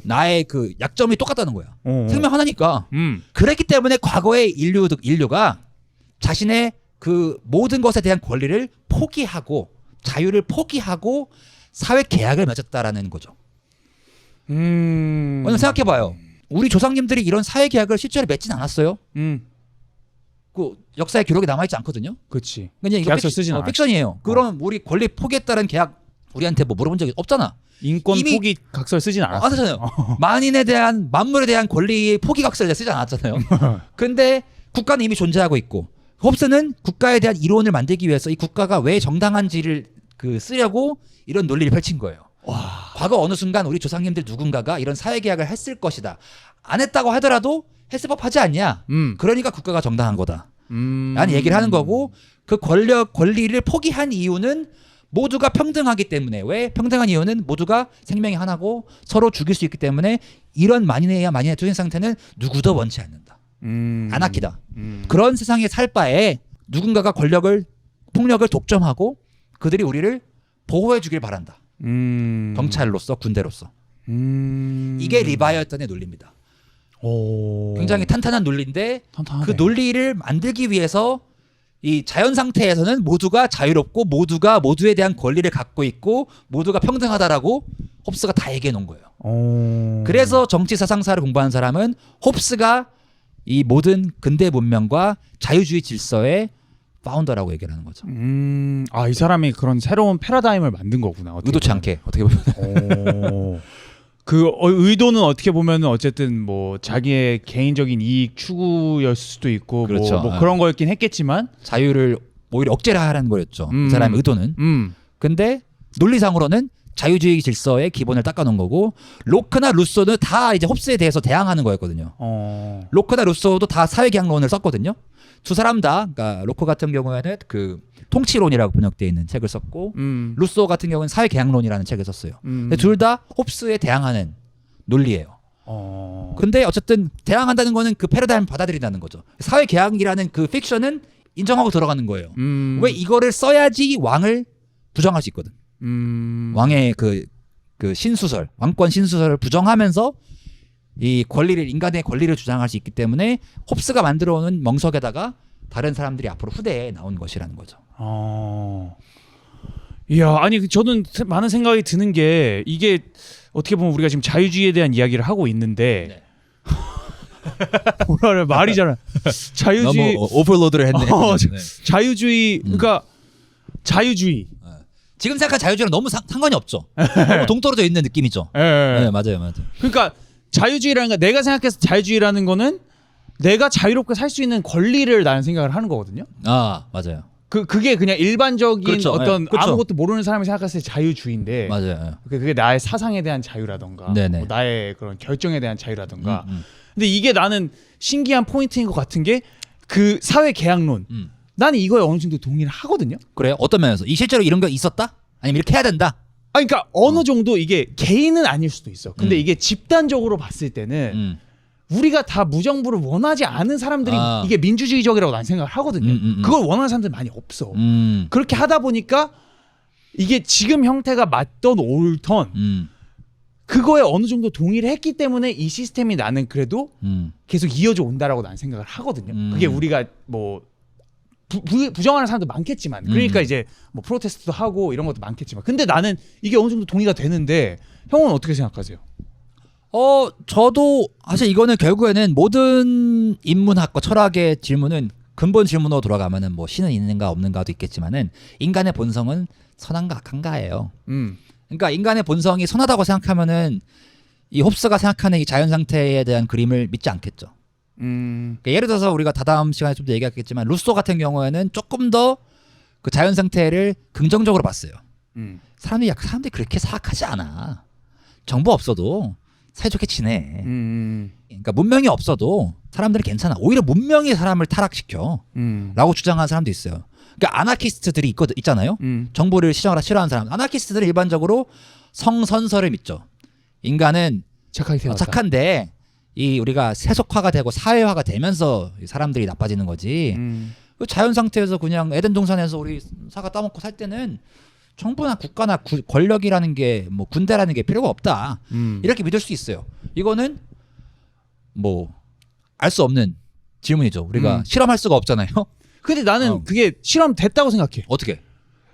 나의 그 약점이 똑같다는 거야. 생명 하나니까. 그랬기 때문에 과거의 인류가 자신의 그 모든 것에 대한 권리를 포기하고 자유를 포기하고 사회 계약을 맺었다라는 거죠. 오늘 생각해봐요. 우리 조상님들이 이런 사회 계약을 실제로 맺진 않았어요. 그 역사의 기록에 남아있지 않거든요. 그치. 그냥 이거 계약서 쓰진 않았지. 픽션이에요. 그럼 우리 권리 포기했다는 계약 우리한테 뭐 물어본 적이 없잖아. 인권 포기 각서를 쓰진 않았어. 않았잖아요. 만물에 대한 권리 포기 각서를 쓰지 않았잖아요. 근데 국가는 이미 존재하고 있고 홉스는 국가에 대한 이론을 만들기 위해서 이 국가가 왜 정당한지를 쓰려고 이런 논리를 펼친 거예요. 과거 어느 순간 우리 조상님들 누군가가 이런 사회계약을 했을 것이다. 안 했다고 하더라도 했을 법하지 않냐. 그러니까 국가가 정당한 거다. 라는 얘기를 하는 거고 그 권리를 포기한 이유는 모두가 평등하기 때문에. 왜 평등한 이유는 모두가 생명이 하나고 서로 죽일 수 있기 때문에 이런 만인에 의한 만인의 투쟁 상태는 누구도 원치 않는다. 아나키다. 그런 세상에 살 바에 누군가가 폭력을 독점하고 그들이 우리를 보호해 주길 바란다. 경찰로서 군대로서. 이게 리바이어턴의 논리입니다. 굉장히 탄탄한 논리인데 탄탄하네. 그 논리를 만들기 위해서 이 자연 상태에서는 모두가 자유롭고 모두가 모두에 대한 권리를 갖고 있고 모두가 평등하다라고 홉스가 다 얘기해 놓은 거예요. 그래서 정치 사상사를 공부하는 사람은 홉스가 이 모든 근대 문명과 자유주의 질서의 파운더라고 얘기를 하는 거죠. 이 사람이 그런 새로운 패러다임을 만든 거구나. 의도치 않게 어떻게 보면. 그 의도는 어떻게 보면은 어쨌든 뭐 자기의 개인적인 이익 추구였을 수도 있고 그렇죠. 뭐 그런 거였긴 했겠지만 자유를 오히려 억제를 하라는 거였죠. 그 사람의 의도는. 근데 논리상으로는 자유주의 질서의 기본을 닦아놓은 거고 로크나 루소는 다 이제 홉스에 대해서 대항하는 거였거든요. 로크나 루소도 다 사회계약론을 썼거든요. 두 사람 다, 그러니까 로크 같은 경우에는 그 통치론이라고 번역되어 있는 책을 썼고 루소 같은 경우는 사회계약론이라는 책을 썼어요. 근데 둘 다 홉스에 대항하는 논리예요. 근데 어쨌든 대항한다는 거는 그 패러다임을 받아들인다는 거죠. 사회계약이라는 그 픽션은 인정하고 들어가는 거예요. 왜 이거를 써야지 왕을 부정할 수 있거든. 왕의 그 신수설, 왕권 신수설을 부정하면서 이 권리를 인간의 권리를 주장할 수 있기 때문에 홉스가 만들어오는 멍석에다가 다른 사람들이 앞으로 후대에 나온 것이라는 거죠. 이야, 아니 저는 많은 생각이 드는 게 이게 어떻게 보면 우리가 지금 자유주의에 대한 이야기를 하고 있는데 뭐라 말이 잘 자유주의 너무 오버로드를 했네. 자유주의 그러니까 자유주의 지금 생각한 자유주의랑 너무 상관이 없죠. 너무 동떨어져 있는 느낌이죠. 네, 맞아요. 그러니까 자유주의라는 거 내가 생각해서 자유주의라는 거는 내가 자유롭게 살 수 있는 권리를 나는 생각을 하는 거거든요. 아, 맞아요. 그게 그냥 일반적인 그렇죠. 어떤 네, 그렇죠. 아무것도 모르는 사람이 생각했을 때 자유주의인데 맞아요. 그게 나의 사상에 대한 자유라던가 뭐 나의 그런 결정에 대한 자유라던가 근데 이게 나는 신기한 포인트인 것 같은 게 그 사회 계약론 나는 이거에 어느 정도 동의를 하거든요. 그래요? 어떤 면에서? 이 실제로 이런 거 있었다? 아니면 이렇게 해야 된다? 그러니까 어느 정도 이게 개인은 아닐 수도 있어. 근데 이게 집단적으로 봤을 때는 우리가 다 무정부를 원하지 않은 사람들이 이게 민주주의적이라고 난 생각을 하거든요. 그걸 원하는 사람들 많이 없어. 그렇게 하다 보니까 이게 지금 형태가 맞던 옳던 그거에 어느 정도 동의를 했기 때문에 이 시스템이 나는 그래도 계속 이어져 온다라고 난 생각을 하거든요. 그게 우리가 뭐 부정하는 사람도 많겠지만 그러니까 이제 뭐 프로테스트도 하고 이런 것도 많겠지만 근데 나는 이게 어느 정도 동의가 되는데 형은 어떻게 생각하세요? 저도 사실 이거는 결국에는 모든 인문학과 철학의 질문은 근본 질문으로 돌아가면은 뭐 신은 있는가 없는가도 있겠지만은 인간의 본성은 선한가 악한가예요. 그러니까 인간의 본성이 선하다고 생각하면은 이 홉스가 생각하는 이 자연 상태에 대한 그림을 믿지 않겠죠. 그러니까 예를 들어서 우리가 다다음 시간에 좀 더 얘기하겠지만 루소 같은 경우에는 조금 더 그 자연 상태를 긍정적으로 봤어요. 사람들이 그렇게 사악하지 않아. 정보 없어도 사이좋게 지내. 그러니까 문명이 없어도 사람들은 괜찮아. 오히려 문명이 사람을 타락시켜. 라고 주장하는 사람도 있어요. 그러니까 아나키스트들이 있잖아요. 정보를 싫어하는 사람. 아나키스트들은 일반적으로 성선설을 믿죠. 인간은 착한데 이 우리가 세속화가 되고 사회화가 되면서 사람들이 나빠지는 거지. 그 자연 상태에서 그냥 에덴 동산에서 우리 사과 따먹고 살 때는 정부나 국가나 권력이라는 게 뭐 군대라는 게 필요가 없다. 이렇게 믿을 수 있어요. 이거는 뭐 알 수 없는 질문이죠. 우리가 실험할 수가 없잖아요. 근데 나는 그게 실험됐다고 생각해. 어떻게?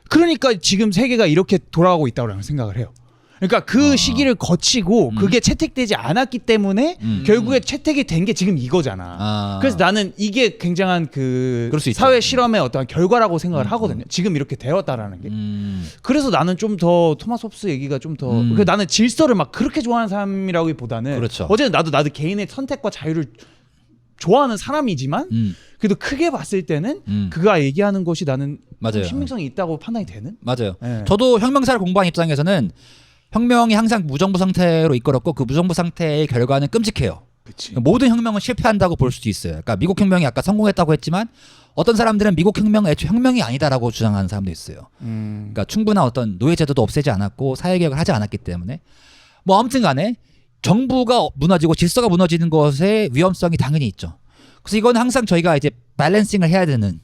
그러니까 지금 세계가 이렇게 돌아가고 있다고 생각을 해요. 그러니까 그 시기를 거치고 그게 채택되지 않았기 때문에 결국에 채택이 된 게 지금 이거잖아. 그래서 나는 이게 굉장한 그 사회 실험의 어떤 결과라고 생각을 하거든요. 지금 이렇게 되었다라는 게. 그래서 나는 좀 더 토마스 홉스 얘기가 좀 더 나는 질서를 막 그렇게 좋아하는 사람이라기보다는 그렇죠. 어쨌든 나도 개인의 선택과 자유를 좋아하는 사람이지만 그래도 크게 봤을 때는 그가 얘기하는 것이 나는 좀 신빙성이 있다고 판단이 되는? 맞아요. 네. 저도 혁명사를 공부한 입장에서는 혁명이 항상 무정부 상태로 이끌었고 그 무정부 상태의 결과는 끔찍해요. 그치. 모든 혁명은 실패한다고 볼 수도 있어요. 그러니까 미국 혁명이 아까 성공했다고 했지만 어떤 사람들은 미국 혁명은 애초에 혁명이 아니다라고 주장하는 사람도 있어요. 그러니까 충분한 어떤 노예제도도 없애지 않았고 사회개혁을 하지 않았기 때문에 뭐 아무튼 간에 정부가 무너지고 질서가 무너지는 것의 위험성이 당연히 있죠. 그래서 이건 항상 저희가 이제 밸런싱을 해야 되는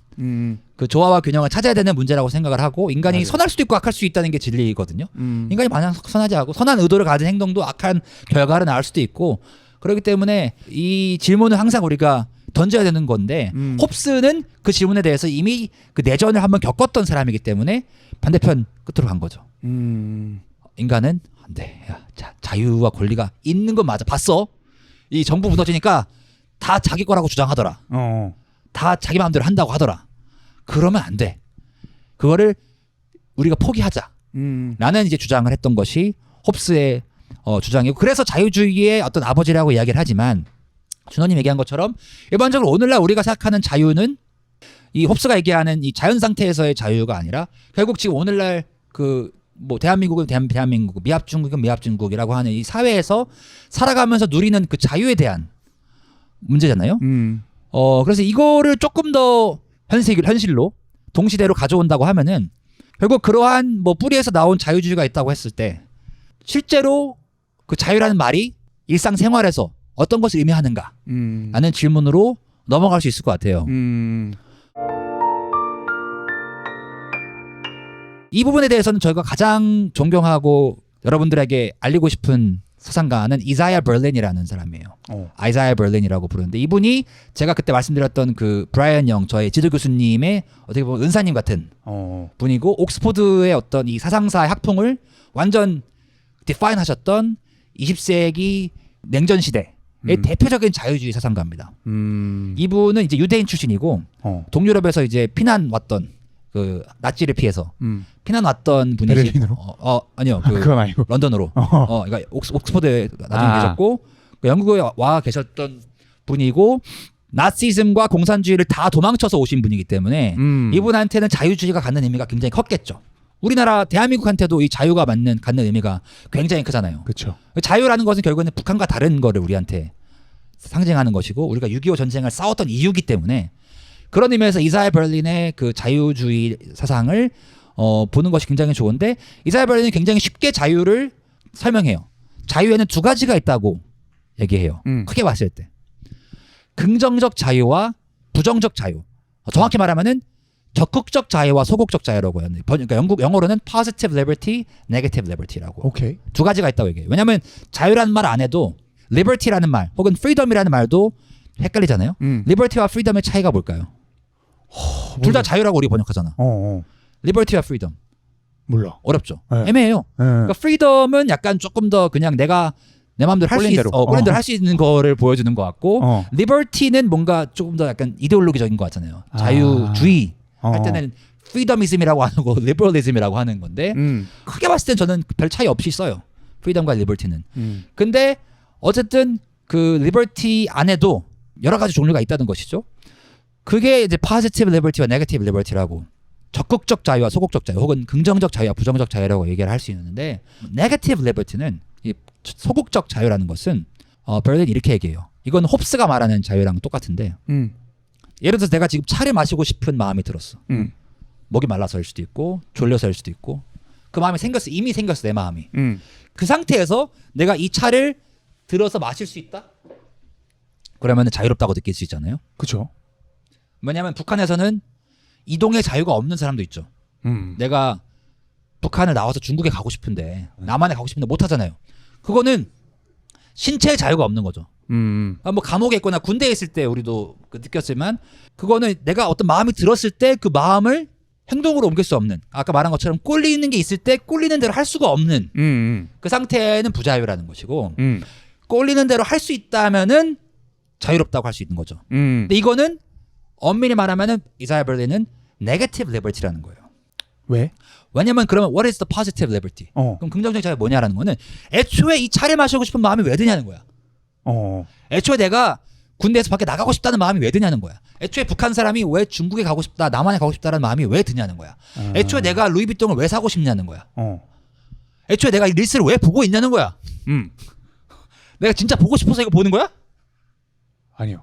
그 조화와 균형을 찾아야 되는 문제라고 생각을 하고 인간이 선할 수도 있고 악할 수 있다는 게 진리거든요. 인간이 마냥 선하지 않고 선한 의도를 가진 행동도 악한 결과를 낳을 수도 있고 그렇기 때문에 이 질문을 항상 우리가 던져야 되는 건데 홉스는 그 질문에 대해서 이미 그 내전을 한번 겪었던 사람이기 때문에 반대편 끝으로 간 거죠. 인간은 안 돼. 야, 자유와 권리가 있는 건 맞아. 봤어? 이 정부 무너지니까 다 자기 거라고 주장하더라. 다 자기 마음대로 한다고 하더라. 그러면 안 돼. 그거를 우리가 포기하자. 라는 이제 주장을 했던 것이 홉스의 주장이고 그래서 자유주의의 어떤 아버지라고 이야기를 하지만 준호님 얘기한 것처럼 일반적으로 오늘날 우리가 생각하는 자유는 이 홉스가 얘기하는 이 자연 상태에서의 자유가 아니라 결국 지금 오늘날 그 뭐 대한민국은 대한민국, 미합중국은 미합중국이라고 하는 이 사회에서 살아가면서 누리는 그 자유에 대한 문제잖아요. 그래서 이거를 조금 더 현실로 동시대로 가져온다고 하면은 결국 그러한 뭐 뿌리에서 나온 자유주의가 있다고 했을 때 실제로 그 자유라는 말이 일상생활에서 어떤 것을 의미하는가 라는 질문으로 넘어갈 수 있을 것 같아요. 이 부분에 대해서는 저희가 가장 존경하고 여러분들에게 알리고 싶은 사상가는 이자야 버린이라는 사람이에요. 아이자야 버린이라고 부르는데 이분이 제가 그때 말씀드렸던 그 브라이언 영 저의 지도 교수님의 어떻게 보면 은사님 같은 분이고 옥스포드의 어떤 이 사상사의 학풍을 완전 디파인 하셨던 20세기 냉전 시대의 대표적인 자유주의 사상가입니다. 이분은 이제 유대인 출신이고 동유럽에서 이제 피난 왔던 그 나치를 피해서 피난 왔던 분이시. 베를린으로? 아니요. 그건 아니고 런던으로. 그러니까 옥스포드에 나중에 계셨고 영국에 와 계셨던 분이고 나치즘과 공산주의를 다 도망쳐서 오신 분이기 때문에 이분한테는 자유주의가 갖는 의미가 굉장히 컸겠죠. 우리나라 대한민국한테도 이 자유가 갖는 의미가 굉장히 크잖아요. 그렇죠. 자유라는 것은 결국에는 북한과 다른 거를 우리한테 상징하는 것이고 우리가 6.25 전쟁을 싸웠던 이유기 때문에 그런 의미에서 이자야 버린의 그 자유주의 사상을 보는 것이 굉장히 좋은데 이자야 버린은 굉장히 쉽게 자유를 설명해요. 자유에는 두 가지가 있다고 얘기해요. 크게 봤을 때 긍정적 자유와 부정적 자유. 정확히 말하면은 적극적 자유와 소극적 자유라고 해요. 그러니까 영어로는 positive liberty, negative liberty라고. 오케이. 두 가지가 있다고 얘기해요. 왜냐하면 자유라는 말 안 해도 liberty라는 말 혹은 freedom이라는 말도 헷갈리잖아요. liberty와 freedom의 차이가 뭘까요? 둘 다 자유라고 우리 번역하잖아. liberty와 freedom. 몰라. 어렵죠. 네. 애매해요. 그러니까 freedom은 약간 조금 더 그냥 내가 내 마음대로 할 수 있는 꼴린대로 할 수 있는 거를 보여주는 것 같고 liberty는 뭔가 조금 더 약간 이데올로기적인 것 같잖아요. 자유주의 할 때는 freedomism이라고 안 하고 liberalism이라고 하는 건데 크게 봤을 땐 저는 별 차이 없이 써요. freedom과 liberty는. 근데 어쨌든 그 liberty 안에도 여러 가지 종류가 있다는 것이죠. 그게 이제 positive liberty와 negative liberty라고 적극적 자유와 소극적 자유 혹은 긍정적 자유와 부정적 자유라고 얘기를 할 수 있는데 negative liberty는 이 소극적 자유라는 것은 버린이 이렇게 얘기해요. 이건 홉스가 말하는 자유랑 똑같은데 예를 들어서 내가 지금 차를 마시고 싶은 마음이 들었어. 목이 말라서일 수도 있고 졸려서일 수도 있고 그 마음이 생겼어. 이미 생겼어 내 마음이. 그 상태에서 내가 이 차를 들어서 마실 수 있다? 그러면 자유롭다고 느낄 수 있잖아요. 그렇죠. 왜냐하면 북한에서는 이동의 자유가 없는 사람도 있죠. 내가 북한을 나와서 중국에 가고 싶은데 남한에 가고 싶은데 못 하잖아요. 그거는 신체의 자유가 없는 거죠. 뭐 감옥에 있거나 군대에 있을 때 우리도 느꼈지만 그거는 내가 어떤 마음이 들었을 때 그 마음을 행동으로 옮길 수 없는 아까 말한 것처럼 꼴리는 게 있을 때 꼴리는 대로 할 수가 없는 그 상태는 부자유라는 것이고 꼴리는 대로 할 수 있다면은 자유롭다고 할 수 있는 거죠. 근데 이거는 엄밀히 말하면은 이자야 버린은 negative liberty라는 거예요. 왜? 왜냐면 그러면 what is the positive liberty? 그럼 긍정적 자유가 뭐냐라는 거는 애초에 이 차를 마시고 싶은 마음이 왜 드냐는 거야. 애초에 내가 군대에서 밖에 나가고 싶다는 마음이 왜 드냐는 거야. 애초에 북한 사람이 왜 중국에 가고 싶다, 남한에 가고 싶다는 마음이 왜 드냐는 거야. 애초에 내가 루이비통을 왜 사고 싶냐는 거야. 애초에 내가 이 릴스를 왜 보고 있냐는 거야. 내가 진짜 보고 싶어서 이거 보는 거야? 아니요.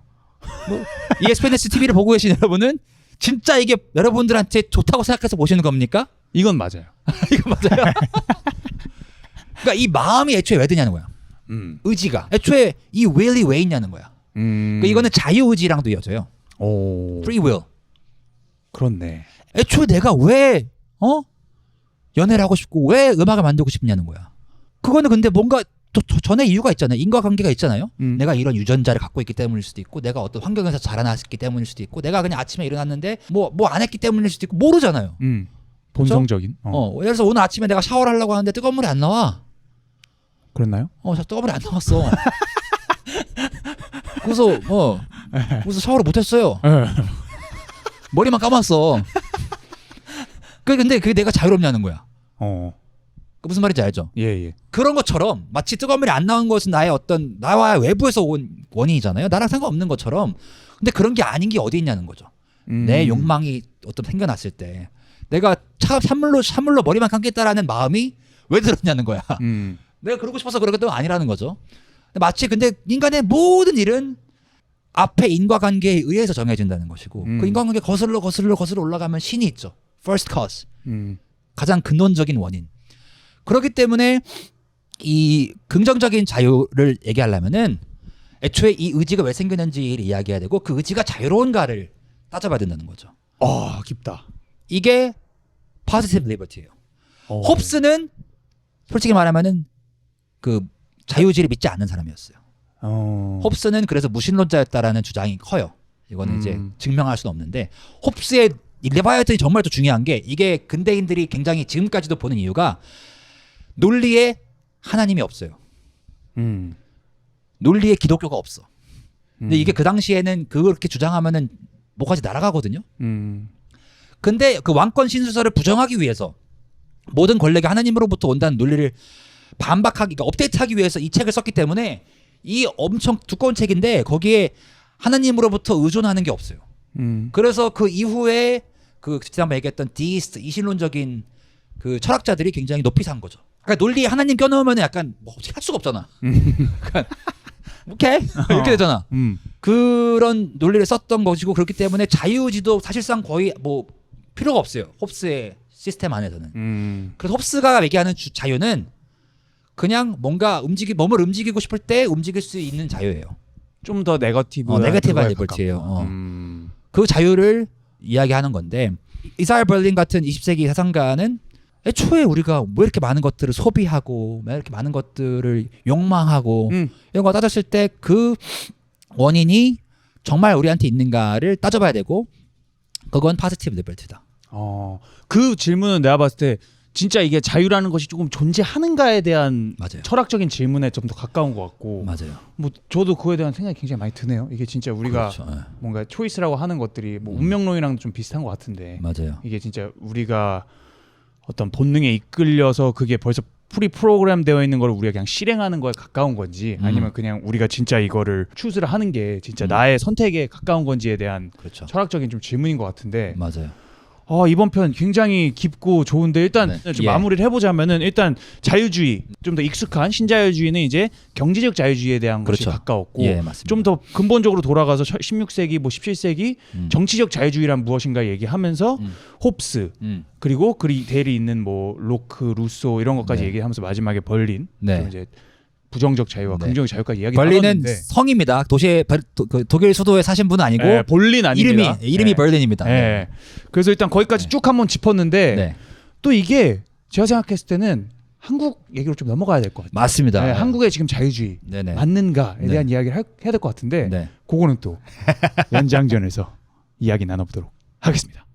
뭐 ESPN TV를 보고 계신 여러분은 진짜 이게 여러분들한테 좋다고 생각해서 보시는 겁니까? 이건 맞아요. 이거 맞아요. 그러니까 이 마음이 애초에 왜 드냐는 거야. 의지가 애초에 이 will이 왜 있냐는 거야. 그러니까 이거는 자유의지랑도 이어져요. free will. 그렇네. 애초에 내가 왜 연애를 하고 싶고 왜 음악을 만들고 싶냐는 거야. 그거는 근데 뭔가 또 전에 이유가 있잖아요. 인과관계가 있잖아요. 내가 이런 유전자를 갖고 있기 때문일 수도 있고 내가 어떤 환경에서 자라났기 때문일 수도 있고 내가 그냥 아침에 일어났는데 뭐 안 했기 때문일 수도 있고 모르잖아요. 본성적인. 예를 들어서 오늘 아침에 내가 샤워를 하려고 하는데 뜨거운 물이 안 나와. 그랬나요? 뜨거운 물이 안 나왔어. 그래서 샤워를 못했어요. 머리만 감았어. 근데 그게 내가 자유롭냐는 거야. 무슨 말인지 알죠? 예. 그런 것처럼 마치 뜨거운 물이 안 나온 것은 나와 외부에서 온 원인이잖아요. 나랑 상관없는 것처럼. 근데 그런 게 아닌 게 어디 있냐는 거죠. 내 욕망이 어떤 생겨났을 때 내가 찬물로 머리만 감겠다라는 마음이 왜 들었냐는 거야. 내가 그러고 싶어서 그런 것도 아니라는 거죠. 마치 근데 인간의 모든 일은 앞에 인과관계에 의해서 정해진다는 것이고 그 인과관계 거슬러 올라가면 신이 있죠. First cause. 가장 근원적인 원인. 그렇기 때문에 이 긍정적인 자유를 얘기하려면은 애초에 이 의지가 왜 생겼는지를 이야기해야 되고 그 의지가 자유로운가를 따져봐야 된다는 거죠. 깊다. 이게 positive liberty예요. 홉스는 솔직히 말하면은 그 자유주의를 믿지 않는 사람이었어요. 홉스는 그래서 무신론자였다라는 주장이 커요. 이거는 이제 증명할 수는 없는데 홉스의 레바이어튼이 정말 또 중요한 게 이게 근대인들이 굉장히 지금까지도 보는 이유가 논리에 하나님이 없어요. 논리에 기독교가 없어. 근데 이게 그 당시에는 그렇게 주장하면은 뭐까지 날아가거든요. 근데 그 왕권 신수설을 부정하기 위해서 모든 권력이 하나님으로부터 온다는 논리를 반박하기, 그러니까 업데이트하기 위해서 이 책을 썼기 때문에 이 엄청 두꺼운 책인데 거기에 하나님으로부터 의존하는 게 없어요. 그래서 그 이후에 그 지난번에 얘기했던 디이스트 이신론적인 그 철학자들이 굉장히 높이 산 거죠. 그러니까 논리에 하나님 껴넣으면 약간 뭐 어떻게 할 수가 없잖아. 그러니까 오케이 이렇게 되잖아. 그런 논리를 썼던 것이고 그렇기 때문에 자유의지도 사실상 거의 뭐 필요가 없어요. 홉스의 시스템 안에서는. 그래서 홉스가 얘기하는 자유는 그냥 뭔가 몸을 움직이고 싶을 때 움직일 수 있는 자유예요. 좀 더 네거티브 네거티브한 리버티예요. 그 자유를 이야기하는 건데 이사야 벌린 같은 20세기 사상가는 애초에 우리가 왜 이렇게 많은 것들을 소비하고 왜 이렇게 많은 것들을 욕망하고 이런 거 따졌을 때 그 원인이 정말 우리한테 있는가를 따져봐야 되고 그건 파지티브 리버티다. 그 질문은 내가 봤을 때 진짜 이게 자유라는 것이 조금 존재하는가에 대한 맞아요. 철학적인 질문에 좀 더 가까운 것 같고 맞아요. 뭐 저도 그거에 대한 생각이 굉장히 많이 드네요. 이게 진짜 우리가 그렇죠. 뭔가 초이스라고 하는 것들이 뭐 운명론이랑 좀 비슷한 것 같은데 맞아요. 이게 진짜 우리가 어떤 본능에 이끌려서 그게 벌써 프로그램 되어 있는 걸 우리가 그냥 실행하는 거에 가까운 건지 아니면 그냥 우리가 진짜 이거를 추스를 하는 게 진짜 나의 선택에 가까운 건지에 대한 그렇죠. 철학적인 좀 질문인 것 같은데 맞아요. 이번 편 굉장히 깊고 좋은데 일단 네. 좀 예. 마무리를 해보자면은 일단 자유주의 좀 더 익숙한 신자유주의는 이제 경제적 자유주의에 대한 것이 그렇죠. 가까웠고 예, 맞습니다. 좀 더 근본적으로 돌아가서 16세기 뭐 17세기 정치적 자유주의란 무엇인가 얘기하면서 홉스 그리고 그 대리 있는 뭐 로크, 루소 이런 것까지 네. 얘기하면서 마지막에 벌린 네. 좀 이제 부정적 자유와 네. 긍정적 자유까지 이야기 벌린은 나눴는데 성입니다. 도시의 그 독일 수도에 사신 분은 아니고 볼린 아닙니다. 이름이 예. 벌린입니다. 예. 그래서 일단 거기까지 네. 쭉 한번 짚었는데 네. 또 이게 제가 생각했을 때는 한국 얘기로 좀 넘어가야 될 것 같아요. 맞습니다. 네, 한국의 지금 자유주의 네네. 맞는가에 네. 대한 이야기를 해야 될 것 같은데 네. 그거는 또 연장전에서 이야기 나눠보도록 하겠습니다.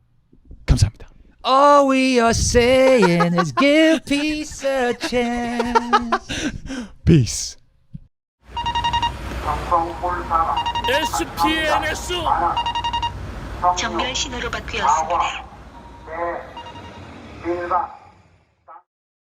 감사합니다. All we are saying is give peace a chance. Peace. SPNS 정렬 신호로 바뀌었습니다. 네,